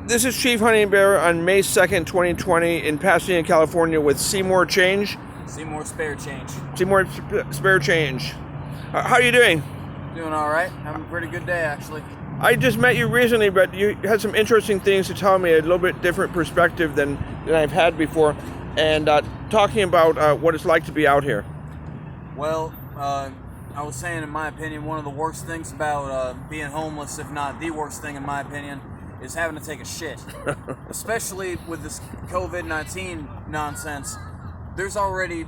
This is Chief Hunting Bear on May 2nd, 2020 in Pasadena, California with Seymour Change. Seymour Spare Change. Seymour Spare Change. How are you doing? Doing all right. Having a pretty good day, actually. I just met you recently, but you had some interesting things to tell me, a little bit different perspective than I've had before, and talking about what it's like to be out here. Well, I was saying, in my opinion, one of the worst things about being homeless, if not the worst thing in my opinion, is having to take a shit. Especially with this COVID-19 nonsense. There's already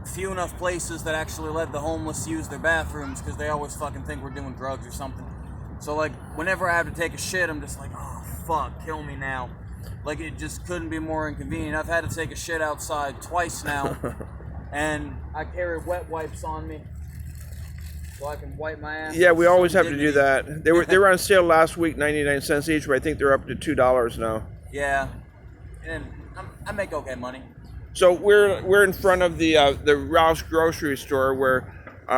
few enough places that actually let the homeless use their bathrooms because they always fucking think we're doing drugs or something. So, like, whenever I have to take a shit, I'm just like, oh, fuck, kill me now. Like, it just couldn't be more inconvenient. I've had to take a shit outside twice now, and I carry wet wipes on me so I can wipe my ass. Yeah, we always have to do that. They were on sale last week, 99 cents each, but I think they're up to $2 now. Yeah, and I make okay money. So we're in front of the Ralph's grocery store where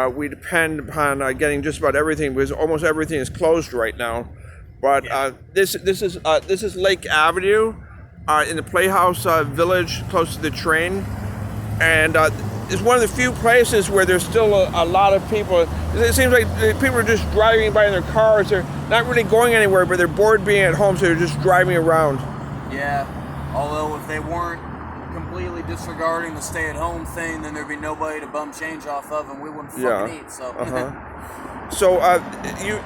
we depend upon getting just about everything because almost everything is closed right now. But this is Lake Avenue in the Playhouse Village close to the train, and it's one of the few places where there's still a lot of people. It seems like people are just driving by in their cars. They're not really going anywhere, but they're bored being at home, so they're just driving around. Yeah, although if they weren't completely disregarding the stay-at-home thing, then there'd be nobody to bum change off of, and we wouldn't fucking eat. So, So,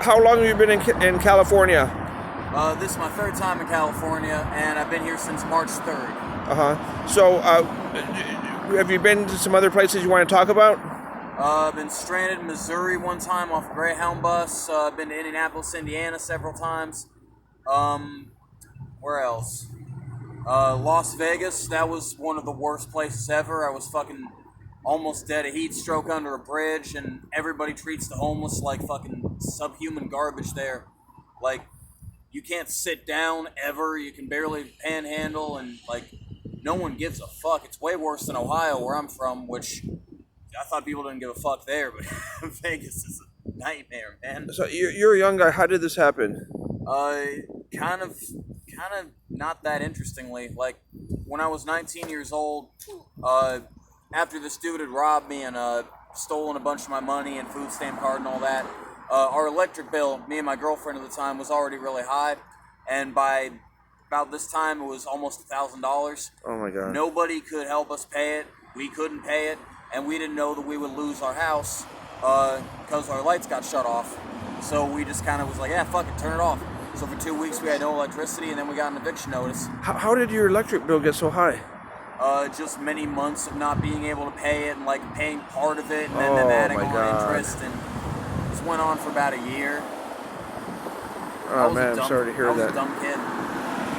how long have you been in California? This is my third time in California, and I've been here since March 3rd. So, have you been to some other places you want to talk about? I've been stranded in Missouri one time off a Greyhound bus. I've been to Indianapolis, Indiana several times. Where else? Las Vegas, that was one of the worst places ever. I was fucking almost dead of heat stroke under a bridge, and everybody treats the homeless like fucking subhuman garbage there. Like, you can't sit down ever, you can barely panhandle, and like, no one gives a fuck. It's way worse than Ohio, where I'm from, which I thought people didn't give a fuck there, but Vegas is a nightmare, man. So you're a young guy. How did this happen? Kind of not that interestingly. Like, when I was 19 years old, after this dude had robbed me and stolen a bunch of my money and food stamp card and all that, our electric bill, me and my girlfriend at the time, was already really high, and by about this time it was almost $1,000. Oh my god. Nobody could help us pay it. We couldn't pay it, and we didn't know that we would lose our house because our lights got shut off. So we just kind of was like, yeah, fuck it, turn it off. So for 2 weeks we had no electricity, and then we got an eviction notice. How did your electric bill get so high? Just many months of not being able to pay it, and like paying part of it, and then them adding on interest, and this went on for about a year. Oh man, I'm sorry to hear that. I was a dumb kid.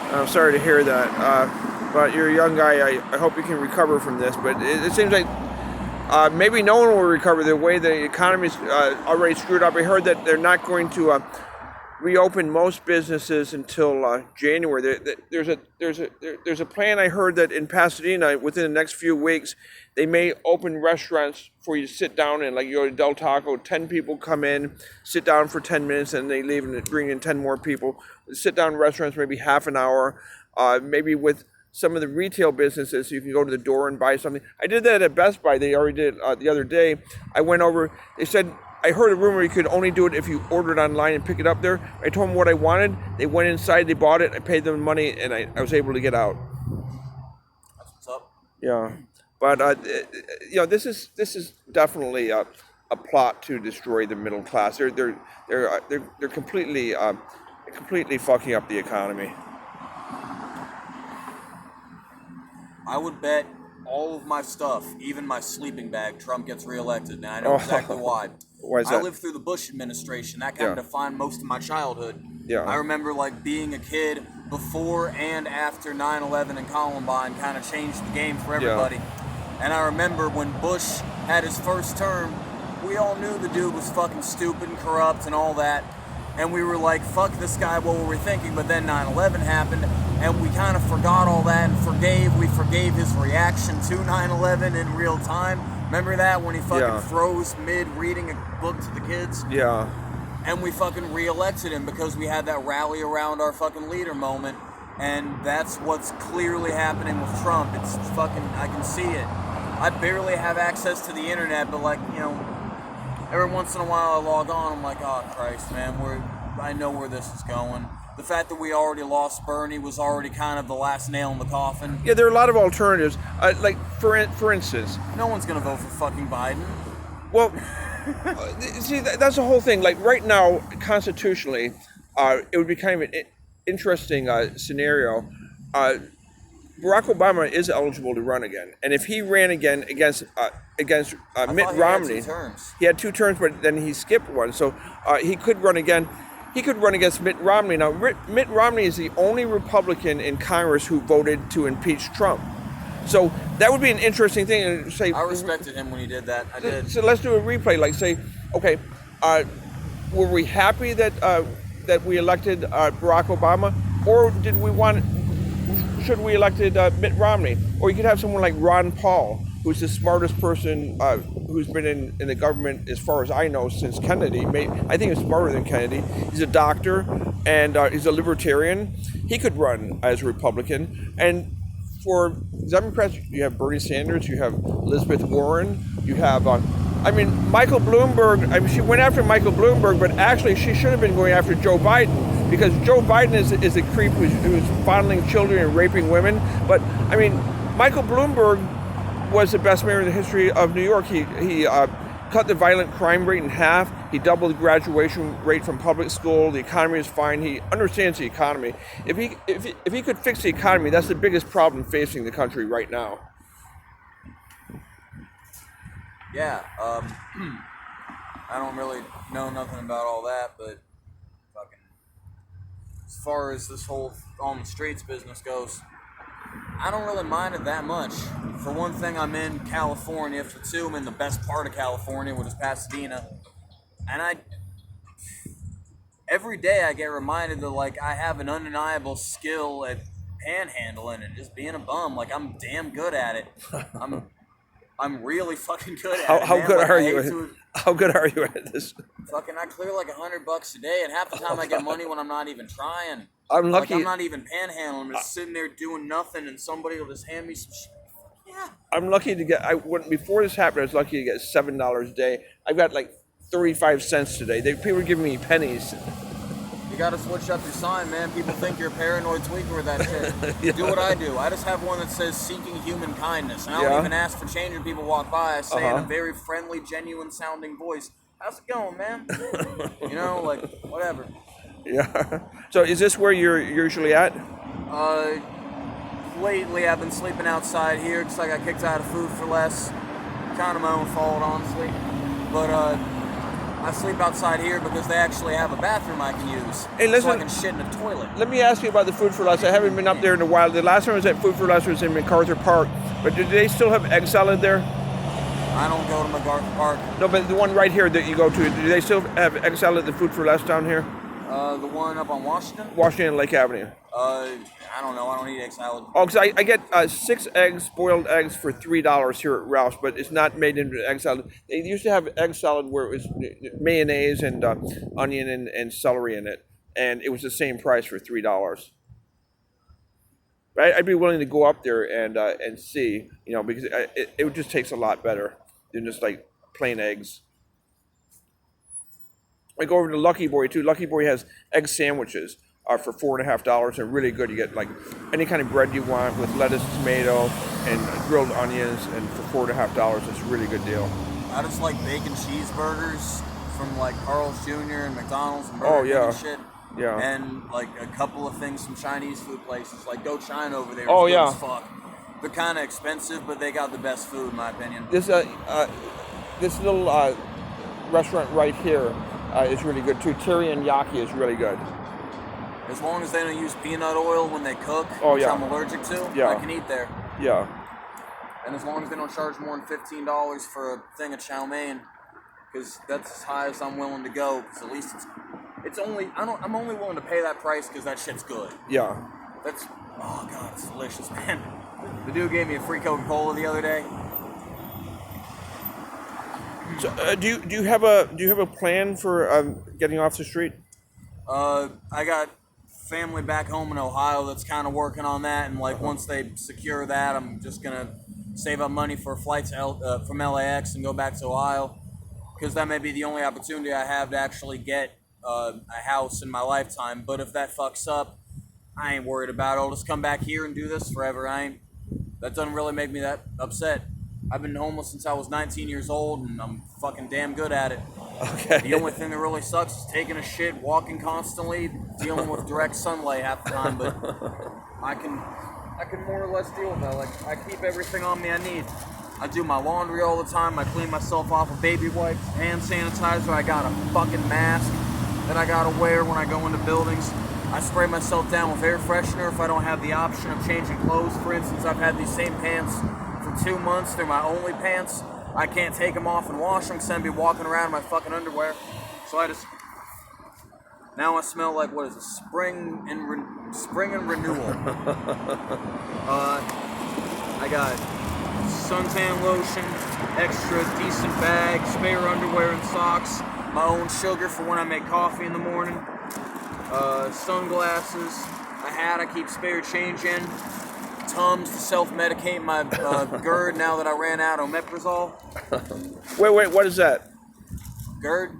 I'm sorry to hear that. But you're a young guy. I hope you can recover from this. But it seems like maybe no one will recover the way the economy's already screwed up. I heard that they're not going to reopen most businesses until January. There's a plan. I heard that in Pasadena, within the next few weeks, they may open restaurants for you to sit down in. Like, you go to Del Taco, 10 people come in, sit down for 10 minutes, and they leave and bring in 10 more people. Sit down restaurants, maybe half an hour. Maybe with some of the retail businesses, you can go to the door and buy something. I did that at Best Buy. They already did it the other day. I went over. They said, I heard a rumor you could only do it if you ordered online and pick it up there. I told them what I wanted. They went inside, they bought it, I paid them money, and I was able to get out. That's what's up. Yeah, but this is definitely a plot to destroy the middle class. They're completely fucking up the economy. I would bet all of my stuff, even my sleeping bag, Trump gets reelected, and I know exactly why. Why is that? I lived through the Bush administration. That kind of defined most of my childhood. Yeah. I remember, like, being a kid before and after 9/11 and Columbine kind of changed the game for everybody. Yeah. And I remember when Bush had his first term, we all knew the dude was fucking stupid and corrupt and all that. And we were like, fuck this guy, what were we thinking? But then 9/11 happened, and we kind of forgot all that and we forgave his reaction to 9/11 in real time. Remember that, when he fucking froze mid-reading a book to the kids? Yeah. And we fucking re-elected him because we had that rally around our fucking leader moment. And that's what's clearly happening with Trump. It's fucking, I can see it. I barely have access to the internet, but like, you know, every once in a while I log on, I'm like, oh Christ, man, I know where this is going. The fact that we already lost Bernie was already kind of the last nail in the coffin. Yeah, there are a lot of alternatives. Like, for instance... No one's going to vote for fucking Biden. Well, see, that's the whole thing. Like, right now, constitutionally, it would be kind of an interesting scenario. Barack Obama is eligible to run again. And if he ran again against Mitt Romney... He had 2 terms, but then he skipped one. So he could run again. He could run against Mitt Romney. Now, Mitt Romney is the only Republican in Congress who voted to impeach Trump. So that would be an interesting thing. And say, I respected him when he did that. I did. So let's do a replay. Like, say, okay, were we happy that we elected Barack Obama, or should we elected Mitt Romney? Or you could have someone like Ron Paul, who's the smartest person who's been in the government, as far as I know, since Kennedy. I think he's smarter than Kennedy. He's a doctor, and he's a libertarian. He could run as a Republican. And for Democrats, you have Bernie Sanders, you have Elizabeth Warren, you have, Michael Bloomberg. She went after Michael Bloomberg, but actually she should have been going after Joe Biden, because Joe Biden is a creep who's fondling children and raping women. But, Michael Bloomberg was the best mayor in the history of New York. He cut the violent crime rate in half. He doubled the graduation rate from public school. The economy is fine. He understands the economy. If he could fix the economy, that's the biggest problem facing the country right now. Yeah, I don't really know nothing about all that, but fucking, as far as this whole on the streets business goes, I don't really mind it that much. For one thing, I'm in California. For two, I'm in the best part of California, which is Pasadena. And every day I get reminded that, like, I have an undeniable skill at panhandling and just being a bum. Like, I'm damn good at it. I'm really fucking good at it. How good are you? How good are you at this? Fucking, I clear like $100 a day, and half the time I get money when I'm not even trying. I'm lucky. Like, I'm not even panhandling. I'm just sitting there doing nothing, and somebody will just hand me some shit. Yeah. I'm lucky to get. Before this happened, I was lucky to get $7 a day. I've got like 35 cents today. People were giving me pennies. You gotta switch up your sign, man. People think you're a paranoid tweaker with that shit. Yeah. Do what I do. I just have one that says seeking human kindness. And I don't even ask for change when people walk by. I say in a very friendly, genuine sounding voice, "How's it going, man?" You know, like, whatever. Yeah. So is this where you're usually at? Lately I've been sleeping outside here because I got kicked out of Food for Less. Kind of my own fault, honestly. But, I sleep outside here because they actually have a bathroom I can use. Hey, listen, so I can shit in a toilet. Let me ask you about the Food for Less. I haven't been up there in a while. The last time I was at Food for Less was in MacArthur Park. But do they still have egg salad there? I don't go to MacArthur Park. No, but the one right here that you go to, do they still have egg salad at the Food for Less down here? The one up on Washington? Washington and Lake Avenue. I don't know. I don't eat egg salad. Oh, because I get 6 eggs, boiled eggs, for $3 here at Ralph's, but it's not made into egg salad. They used to have egg salad where it was mayonnaise and onion and celery in it, and it was the same price for $3. I'd be willing to go up there and see, because it just tastes a lot better than just like plain eggs. I go over to Lucky Boy too. Lucky Boy has egg sandwiches for $4.50. They're really good. You get like any kind of bread you want with lettuce, tomato, and grilled onions, and for $4.50, it's a really good deal. I just like bacon cheeseburgers from like Carl's Jr. and McDonald's and Burger King and shit. Yeah. And like a couple of things from Chinese food places. Like Go China over there. Oh, good yeah. As fuck. They're kind of expensive, but they got the best food, in my opinion. This little restaurant right here is really good too. Teriyaki is really good. As long as they don't use peanut oil when they cook, which I'm allergic to, I can eat there. Yeah. And as long as they don't charge more than $15 for a thing of chow mein, because that's as high as I'm willing to go. Because at least I'm only willing to pay that price because that shit's good. Yeah. Oh god, it's delicious, man. The dude gave me a free Coca-Cola the other day. So, do you have a plan for getting off the street? I got family back home in Ohio that's kind of working on that, and like once they secure that, I'm just gonna save up money for flights from LAX and go back to Ohio, because that may be the only opportunity I have to actually get a house in my lifetime. But if that fucks up, I ain't worried about it. I'll just come back here and do this forever. That doesn't really make me that upset. I've been homeless since I was 19 years old, and I'm fucking damn good at it. Okay. The only thing that really sucks is taking a shit, walking constantly, dealing with direct sunlight half the time, but I can more or less deal with that. Like, I keep everything on me I need. I do my laundry all the time. I clean myself off with baby wipes, hand sanitizer. I got a fucking mask that I gotta wear when I go into buildings. I spray myself down with air freshener if I don't have the option of changing clothes. For instance, I've had these same pants for 2 months. They're my only pants. I can't take them off and wash them because I'd be walking around in my fucking underwear. So now I smell like, what is it, spring and renewal. I got suntan lotion, extra decent bag, spare underwear and socks, my own sugar for when I make coffee in the morning, sunglasses, a hat I keep spare change in, Tums to self-medicate my GERD now that I ran out of omeprazole. Wait, what is that? GERD?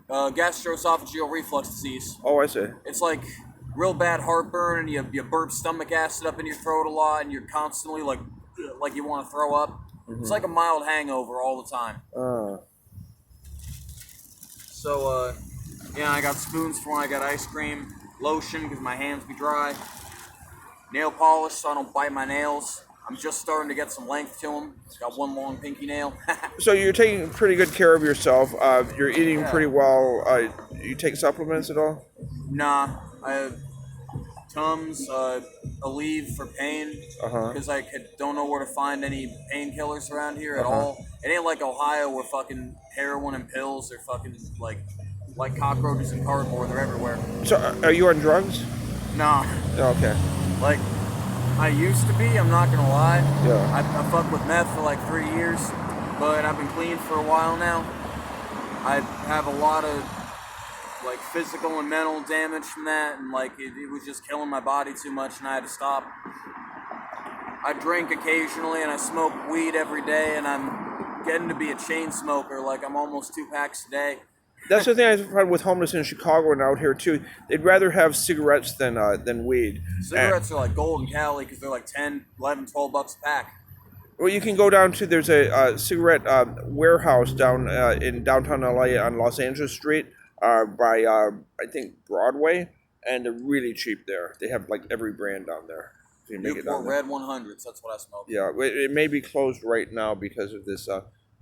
Gastroesophageal reflux disease. Oh, I see. It's like real bad heartburn, and you burp stomach acid up in your throat a lot, and you're constantly like you want to throw up. It's like a mild hangover all the time. So, yeah, I got spoons for when I got ice cream, lotion because my hands be dry, nail polish so I don't bite my nails. I'm just starting to get some length to them. Got one long pinky nail. So you're taking pretty good care of yourself. You're eating pretty well. You take supplements at all? Nah, I have Tums, Aleve for pain, because I don't know where to find any painkillers around here at all. It ain't like Ohio where fucking heroin and pills are fucking like cockroaches and cardboard. They're everywhere. So are you on drugs? Nah. Okay. Like, I used to be, I'm not gonna lie. Yeah. I fucked with meth for like 3 years, but I've been clean for a while now. I have a lot of like physical and mental damage from that, and like it was just killing my body too much, and I had to stop. I drink occasionally, and I smoke weed every day, and I'm getting to be a chain smoker. Like, I'm almost 2 packs a day. That's the thing I find with homeless in Chicago and out here too. They'd rather have cigarettes than weed. Cigarettes are like gold in Cali because they're like 10, 11, 12 bucks a pack. Well, you can go down to, there's a cigarette warehouse down in downtown LA on Los Angeles Street by I think Broadway, and they're really cheap there. They have like every brand down there. So you make it down Newport Red 100s, that's what I smoke. Yeah, it may be closed right now because of this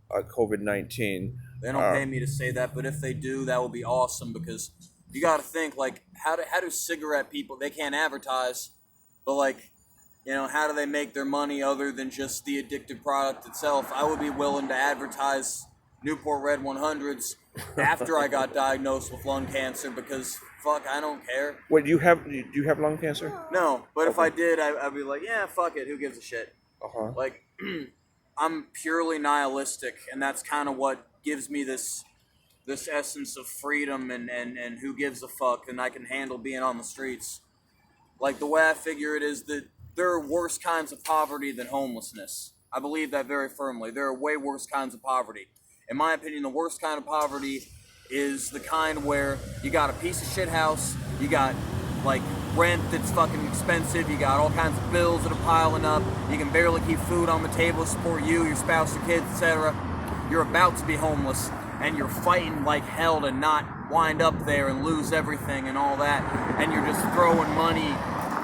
COVID-19. They don't pay me to say that, but if they do, that would be awesome, because you got to think, like, how do cigarette people, they can't advertise, but like, you know, how do they make their money other than just the addictive product itself? I would be willing to advertise Newport Red 100s after I got diagnosed with lung cancer, because fuck, I don't care. Wait, do you have lung cancer? No, but if I did, I'd be like, yeah, fuck it, who gives a shit? Like, I'm purely nihilistic, and that's kind of what gives me this essence of freedom and who gives a fuck, and I can handle being on the streets. Like, the way I figure it is that there are worse kinds of poverty than homelessness. I believe that very firmly. There are way worse kinds of poverty. In my opinion, the worst kind of poverty is the kind where you got a piece of shit house, you got like rent that's fucking expensive, you got all kinds of bills that are piling up, you can barely keep food on the table to support you, your spouse, your kids, etc. You're about to be homeless, and you're fighting like hell to not wind up there and lose everything and all that, and you're just throwing money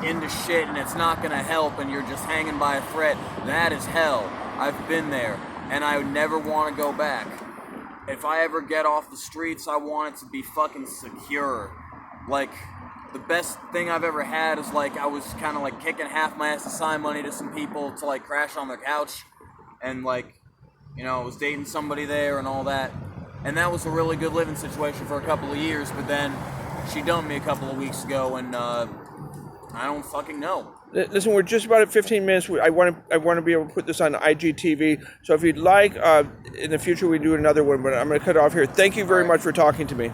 into shit and it's not gonna help, and you're just hanging by a thread. That is hell. I've been there, and I would never want to go back. If I ever get off the streets, I want it to be fucking secure. Like, the best thing I've ever had is like, I was kind of like kicking half my ass to sign money to some people to like crash on their couch, and like, you know, I was dating somebody there and all that, and that was a really good living situation for a couple of years, but then she dumped me a couple of weeks ago, and I don't fucking know. Listen, we're just about at 15 minutes. I want to be able to put this on IGTV. So if you'd like, in the future we do another one, but I'm going to cut it off here. Thank you very much for talking to me.